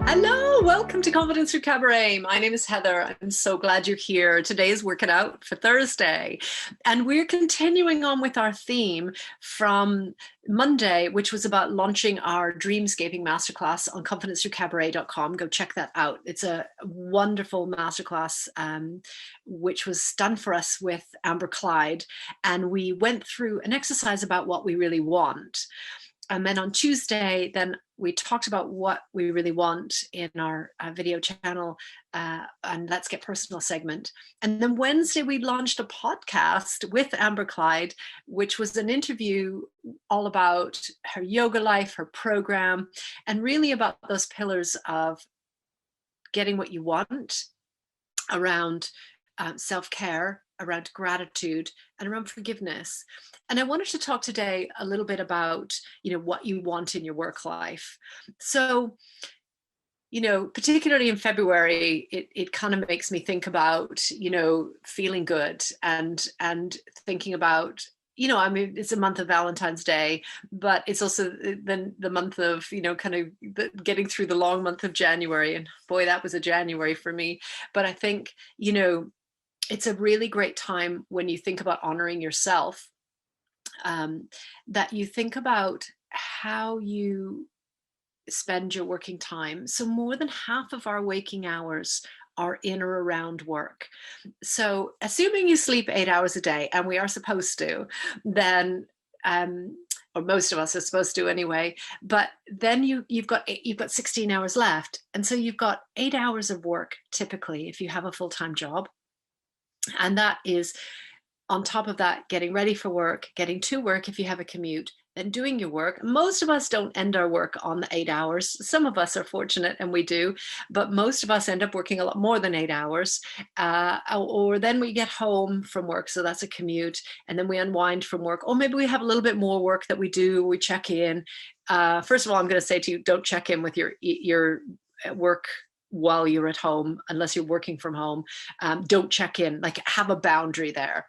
Hello, welcome to Confidence Through Cabaret. My name is Heather. I'm so glad you're here. Today is Work It Out for Thursday. And we're continuing on with our theme from Monday, which was about launching our Dreamscaping Masterclass on confidencethroughcabaret.com. Go check that out. It's a wonderful masterclass, which was done for us with Amber Clyde. And we went through an exercise about what we really want. And then on Tuesday, then we talked about what we really want in our video channel and Let's Get Personal segment. And then Wednesday, we launched a podcast with Amber Clyde, which was an interview all about her yoga life, her program, and really about those pillars of getting what you want around self-care, around gratitude, and around forgiveness. And I wanted to talk today a little bit about, what you want in your work life. So, particularly in February, it kind of makes me think about, feeling good and thinking about, it's a month of Valentine's Day, but it's also the month of, kind of getting through the long month of January. And boy, that was a January for me. But I think, it's a really great time when you think about honoring yourself, that you think about how you spend your working time. So more than half of our waking hours are in or around work. So assuming you sleep 8 hours a day, and we are supposed to, then or most of us are supposed to anyway, but then you've got 16 hours left. And so you've got 8 hours of work typically if you have a full-time job. And that is on top of that, getting ready for work, getting to work if you have a commute, then doing your work. Most of us don't end our work on the 8 hours. Some of us are fortunate and we do, but most of us end up working a lot more than 8 hours. Or then we get home from work, so that's a commute, and then we unwind from work. Or maybe we have a little bit more work that we do, we check in. First of all, I'm going to say to you, don't check in with your work while you're at home, unless you're working from home. Don't check in, like have a boundary there,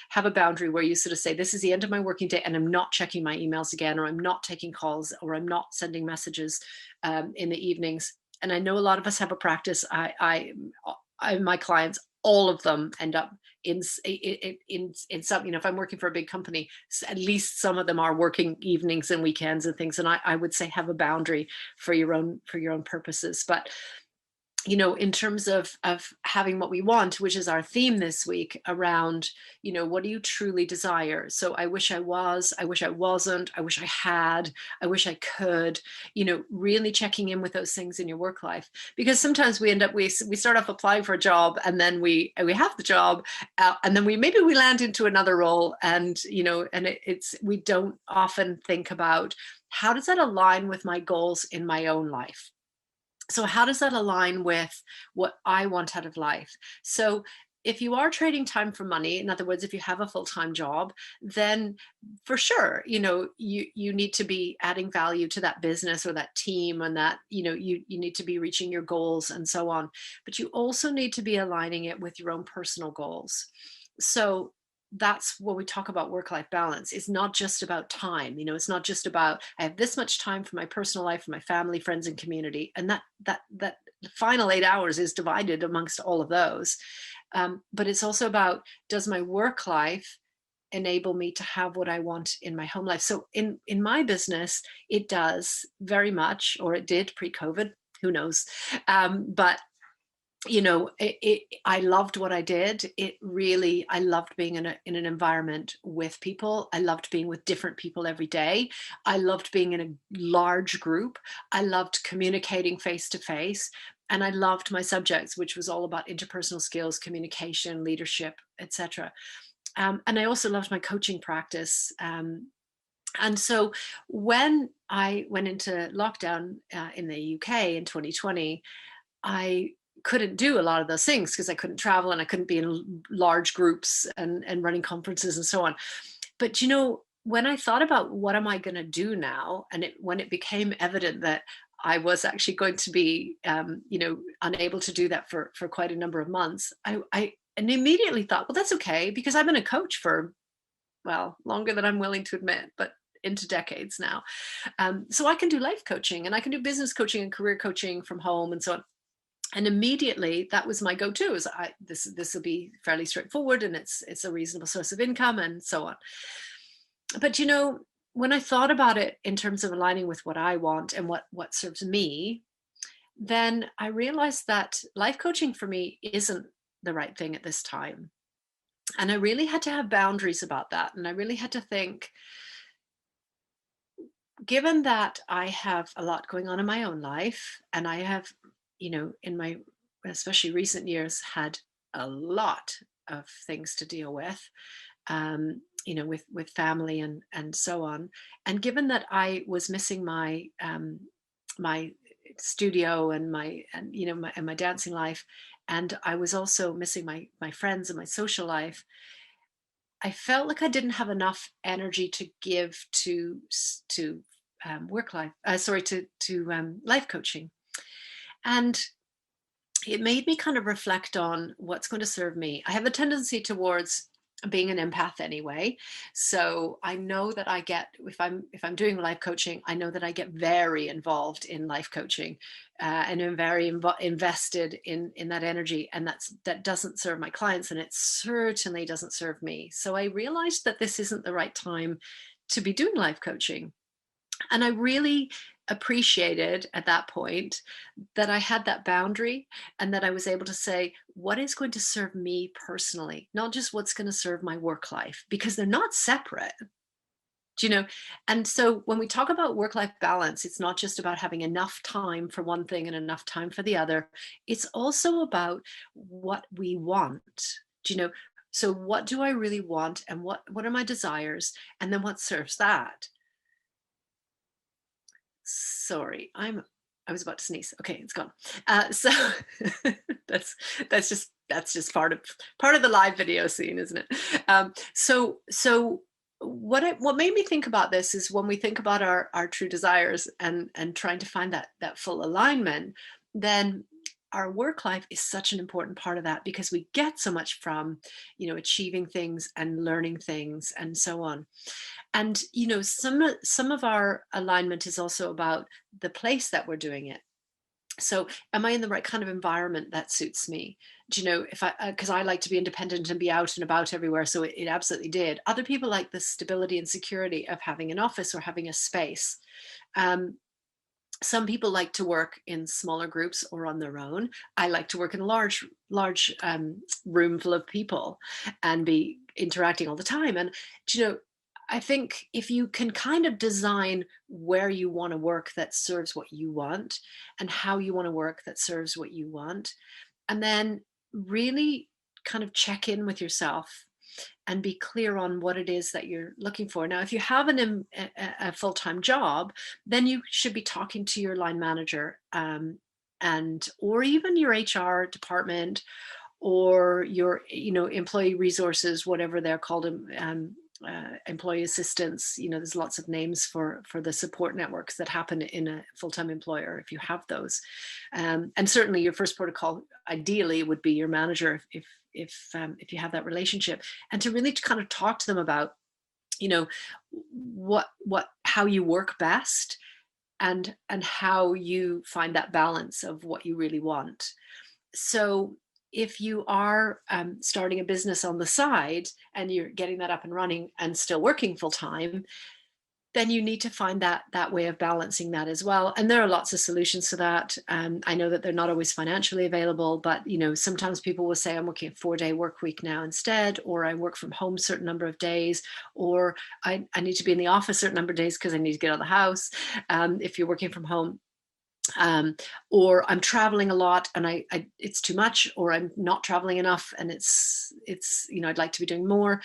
have a boundary where you sort of say, this is the end of my working day and I'm not checking my emails again, or I'm not taking calls, or I'm not sending messages in the evenings. And I know a lot of us have a practice. My clients, all of them end up in some, if I'm working for a big company, at least some of them are working evenings and weekends and things. And I would say have a boundary for your own purposes. But in terms of having what we want, which is our theme this week around, what do you truly desire? So I wish I was, I wish I wasn't, I wish I had, I wish I could, really checking in with those things in your work life. Because sometimes we end up, we start off applying for a job, and then we have the job, and then we land into another role, and, we don't often think about, how does that align with my goals in my own life? So how does that align with what I want out of life? So if you are trading time for money, in other words, if you have a full-time job, then for sure, you need to be adding value to that business or that team, and that, you need to be reaching your goals and so on. But you also need to be aligning it with your own personal goals. So that's what we talk about work-life balance. It's not just about time. It's not just about, I have this much time for my personal life, for my family, friends, and community. And that final 8 hours is divided amongst all of those. But it's also about, does my work life enable me to have what I want in my home life? So in my business, it does very much, or it did pre-COVID, who knows? But I loved what I did. I loved being in an environment with people. I loved being with different people every day. I loved being in a large group. I loved communicating face to face. And I loved my subjects, which was all about interpersonal skills, communication, leadership, etc. And I also loved my coaching practice. And so when I went into lockdown in the UK in 2020, I couldn't do a lot of those things because I couldn't travel and I couldn't be in large groups and running conferences and so on. But when I thought about what am I going to do now, and when it became evident that I was actually going to be unable to do that for quite a number of months, I immediately thought, well, that's okay, because I've been a coach for, well, longer than I'm willing to admit, but into decades now. So I can do life coaching, and I can do business coaching and career coaching from home and so on. And immediately that was my go-to, is this will be fairly straightforward, and it's a reasonable source of income and so on. But when I thought about it in terms of aligning with what I want and what serves me, then I realized that life coaching for me isn't the right thing at this time. And I really had to have boundaries about that. And I really had to think, given that I have a lot going on in my own life, and I have, in my especially recent years, had a lot of things to deal with, with family and so on. And given that I was missing my studio and my dancing life, and I was also missing my friends and my social life, I felt like I didn't have enough energy to give to work life. To life coaching, and it made me kind of reflect on what's going to serve me. I have a tendency towards being an empath anyway, so I know that I get, if I'm doing life coaching, I know that I get very involved in life coaching, and I'm very invested in that energy, and that doesn't serve my clients, and it certainly doesn't serve me. So I realized that this isn't the right time to be doing life coaching. And I really appreciated at that point that I had that boundary, and that I was able to say, what is going to serve me personally, not just what's going to serve my work life, because they're not separate. And so when we talk about work-life balance, it's not just about having enough time for one thing and enough time for the other. It's also about what we want. So what do I really want, and what are my desires, and then what serves that? Sorry, I was about to sneeze. Okay, it's gone. So that's just part of the live video scene, isn't it? So what made me think about this is, when we think about our true desires and trying to find that full alignment, then our work life is such an important part of that, because we get so much from achieving things and learning things and so on. And some of our alignment is also about the place that we're doing it. So am I in the right kind of environment that suits me? If because I like to be independent and be out and about everywhere, so it absolutely did. Other people like the stability and security of having an office or having a space. Some people like to work in smaller groups or on their own. I like to work in a large room full of people and be interacting all the time. And I think if you can kind of design where you want to work that serves what you want, and how you want to work that serves what you want, and then really kind of check in with yourself and be clear on what it is that you're looking for. Now, if you have a full-time job, then you should be talking to your line manager, or even your HR department, or your employee resources, whatever they're called, employee assistants. There's lots of names for the support networks that happen in a full-time employer, if you have those. And certainly your first protocol ideally would be your manager, if you have that relationship, and to really kind of talk to them about how you work best, and how you find that balance of what you really want. So if you are starting a business on the side, and you're getting that up and running and still working full time, then you need to find that way of balancing that as well. And there are lots of solutions to that. I know that they're not always financially available, but sometimes people will say, I'm working a 4-day work week now instead, or I work from home a certain number of days, or I need to be in the office a certain number of days because I need to get out of the house, if you're working from home. Or I'm traveling a lot and it's too much, or I'm not traveling enough and it's I'd like to be doing more.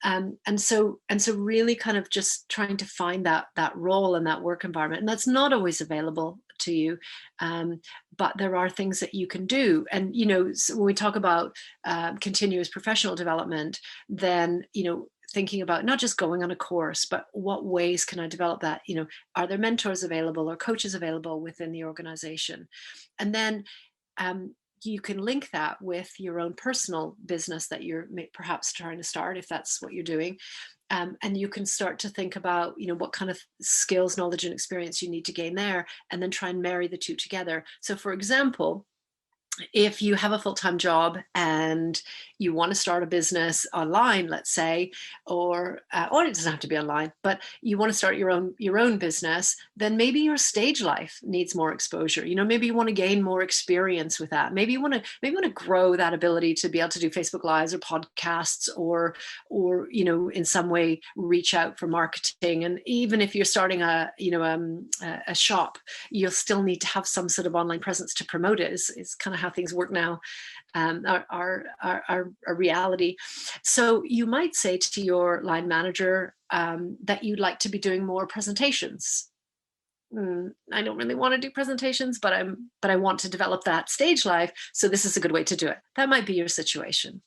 And so really kind of just trying to find that role and that work environment. And that's not always available to you. But there are things that you can do. And, so when we talk about continuous professional development, then, thinking about not just going on a course, but what ways can I develop that? Are there mentors available or coaches available within the organization? And then you can link that with your own personal business that you're perhaps trying to start, if that's what you're doing. And you can start to think about, what kind of skills, knowledge, and experience you need to gain there, and then try and marry the two together. So, for example, if you have a full-time job and you want to start a business online, let's say, or it doesn't have to be online, but you want to start your own business, then maybe your stage life needs more exposure. Maybe you want to gain more experience with that. Maybe you want to grow that ability to be able to do Facebook Lives or podcasts, or in some way reach out for marketing. And even if you're starting a shop, you'll still need to have some sort of online presence to promote it. Is kind of how things work now, our reality. So you might say to your line manager that you'd like to be doing more presentations. I don't really want to do presentations, but I want to develop that stage life. So this is a good way to do it. That might be your situation.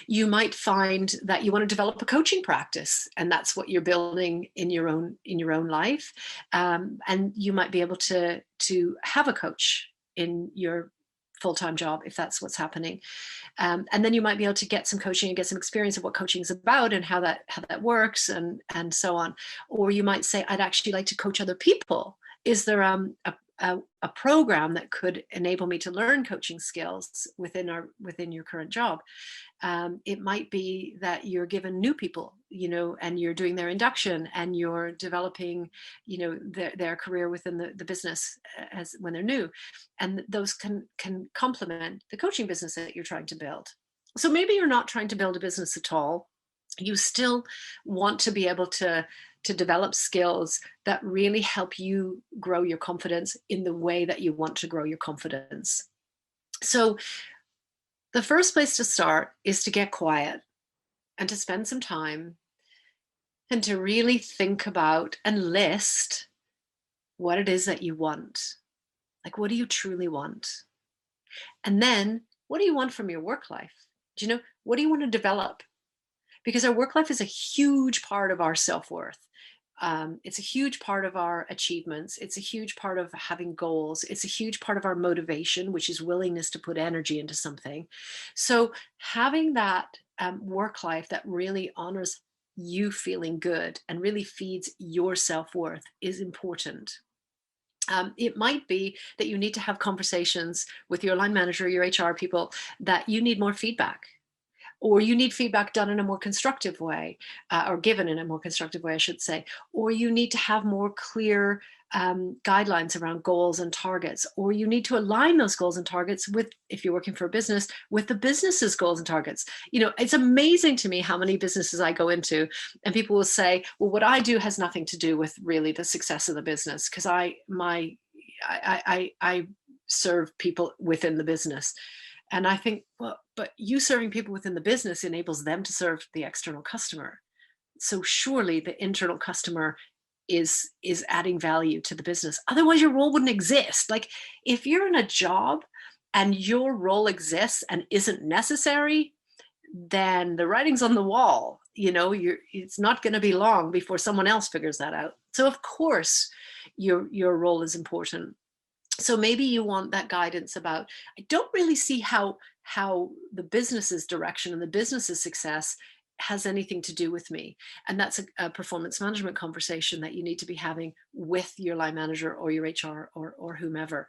You might find that you want to develop a coaching practice, and that's what you're building in your own life. And you might be able to have a coach in your full-time job if that's what's happening. And then you might be able to get some coaching and get some experience of what coaching is about and how that works, and so on. Or you might say, I'd actually like to coach other people. Is there a program that could enable me to learn coaching skills within your current job? It might be that you're given new people, and you're doing their induction, and you're developing, their career within the business as when they're new, and those can complement the coaching business that you're trying to build. So maybe you're not trying to build a business at all. You still want to be able to develop skills that really help you grow your confidence in the way that you want to grow your confidence. So the first place to start is to get quiet and to spend some time and to really think about and list what it is that you want. Like, what do you truly want? And then what do you want from your work life? What do you want to develop? Because our work life is a huge part of our self-worth. It's a huge part of our achievements. It's a huge part of having goals. It's a huge part of our motivation, which is willingness to put energy into something. So having that work life that really honors you feeling good and really feeds your self-worth is important. It might be that you need to have conversations with your line manager, your HR people, that you need more feedback, or you need feedback done in a more constructive way, or given in a more constructive way, I should say, or you need to have more clear guidelines around goals and targets, or you need to align those goals and targets with, if you're working for a business, with the business's goals and targets. It's amazing to me how many businesses I go into and people will say, well, what I do has nothing to do with really the success of the business, because I serve people within the business. And I think, well, but you serving people within the business enables them to serve the external customer. So surely the internal customer is adding value to the business. Otherwise, your role wouldn't exist. Like, if you're in a job and your role exists and isn't necessary, then the writing's on the wall. It's not going to be long before someone else figures that out. So of course, your role is important. So maybe you want that guidance about, I don't really see how the business's direction and the business's success has anything to do with me. And that's a performance management conversation that you need to be having with your line manager or your HR or whomever.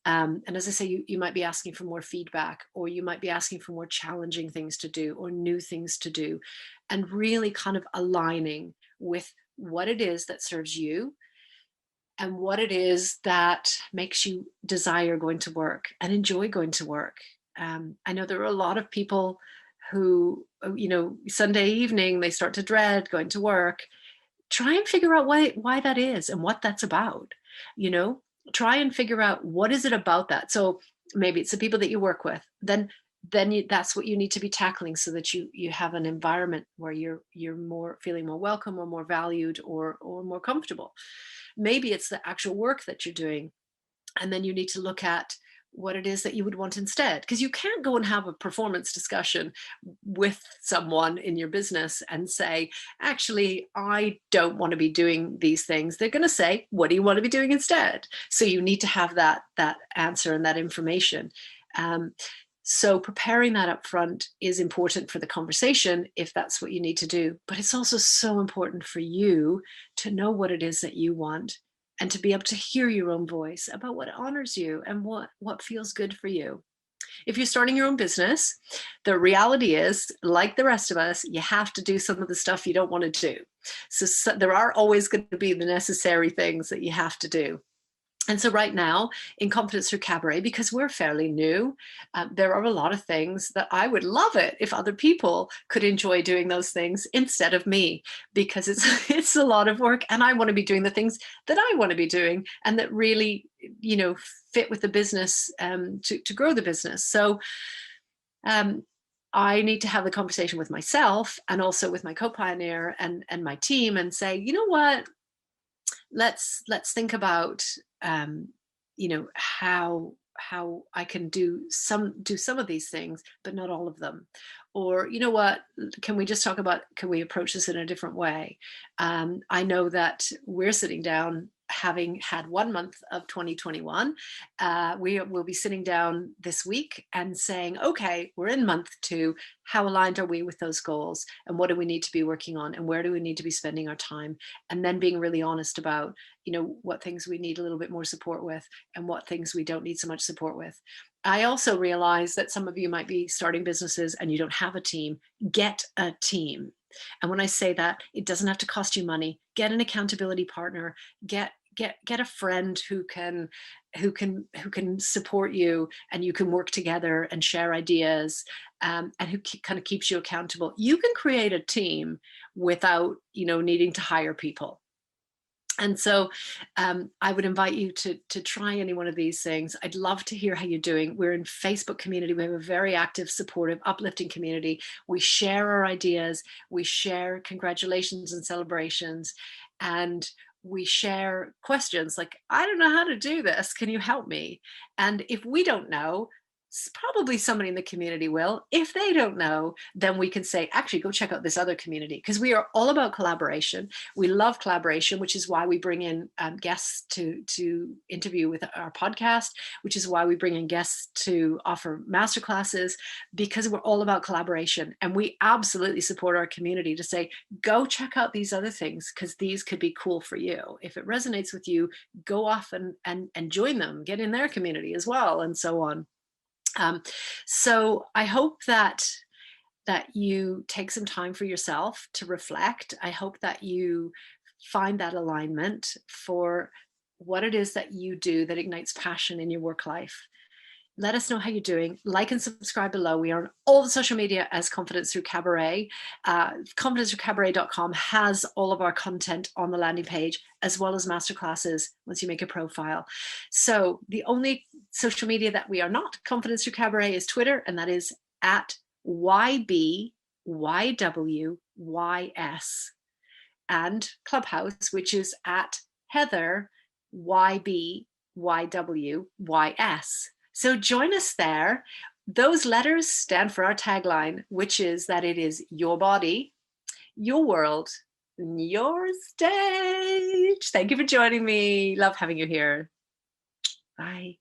And as I say, you might be asking for more feedback, or you might be asking for more challenging things to do or new things to do, and really kind of aligning with what it is that serves you and what it is that makes you desire going to work and enjoy going to work. I know there are a lot of people who, Sunday evening, they start to dread going to work. Try and figure out why that is and what that's about. Try and figure out what is it about that. So maybe it's the people that you work with. Then that's what you need to be tackling, so that you have an environment where you're more feeling more welcome, or more valued, or more comfortable. Maybe it's the actual work that you're doing, and then you need to look at what it is that you would want instead. Because you can't go and have a performance discussion with someone in your business and say, actually, I don't want to be doing these things. They're going to say, what do you want to be doing instead? So you need to have that answer and that information. So preparing that up front is important for the conversation if that's what you need to do. But it's also so important for you to know what it is that you want and to be able to hear your own voice about what honors you and what feels good for you. If you're starting your own business, the reality is, like the rest of us, you have to do some of the stuff you don't want to do. So there are always going to be the necessary things that you have to do. And so right now in Confidence Through Cabaret, because we're fairly new, there are a lot of things that I would love it if other people could enjoy doing those things instead of me, because it's a lot of work and I want to be doing the things that I want to be doing and that really, fit with the business to grow the business. So I need to have the conversation with myself and also with my co-pioneer and my team and say, you know what? Let's think about how I can do some of these things, but not all of them. Or you know what? Can we just talk about, can we approach this in a different way? I know that we're sitting down, having had 1 month of 2021, we will be sitting down this week and saying, okay, we're in month 2. How aligned are we with those goals? And what do we need to be working on? And where do we need to be spending our time? And then being really honest about, what things we need a little bit more support with and what things we don't need so much support with. I also realize that some of you might be starting businesses and you don't have a team. Get a team. And when I say that, it doesn't have to cost you money. Get an accountability partner. Get a friend who can support you, and you can work together and share ideas, and who kind of keeps you accountable. You can create a team without needing to hire people. And so I would invite you to try any one of these things. I'd love to hear how you're doing. We're in Facebook community. We have a very active, supportive, uplifting community. We share our ideas. We share congratulations and celebrations. And we share questions like, I don't know how to do this. Can you help me? And if we don't know, probably somebody in the community will. If they don't know, then we can say, actually, go check out this other community, because we are all about collaboration. We love collaboration, which is why we bring in guests to interview with our podcast, which is why we bring in guests to offer masterclasses, because we're all about collaboration. And we absolutely support our community to say, go check out these other things, because these could be cool for you. If it resonates with you, go off and join them, get in their community as well, and so on. So I hope that you take some time for yourself to reflect. I hope that you find that alignment for what it is that you do that ignites passion in your work life. Let us know how you're doing. Like and subscribe below. We are on all the social media as Confidence Through Cabaret. ConfidenceThroughCabaret.com has all of our content on the landing page, as well as masterclasses once you make a profile. So the only social media that we are not Confidence Through Cabaret is Twitter, and that is at YBYWYS, and Clubhouse, which is at Heather YBYWYS. So join us there. Those letters stand for our tagline, which is that it is your body, your world, your stage. Thank you for joining me. Love having you here. Bye.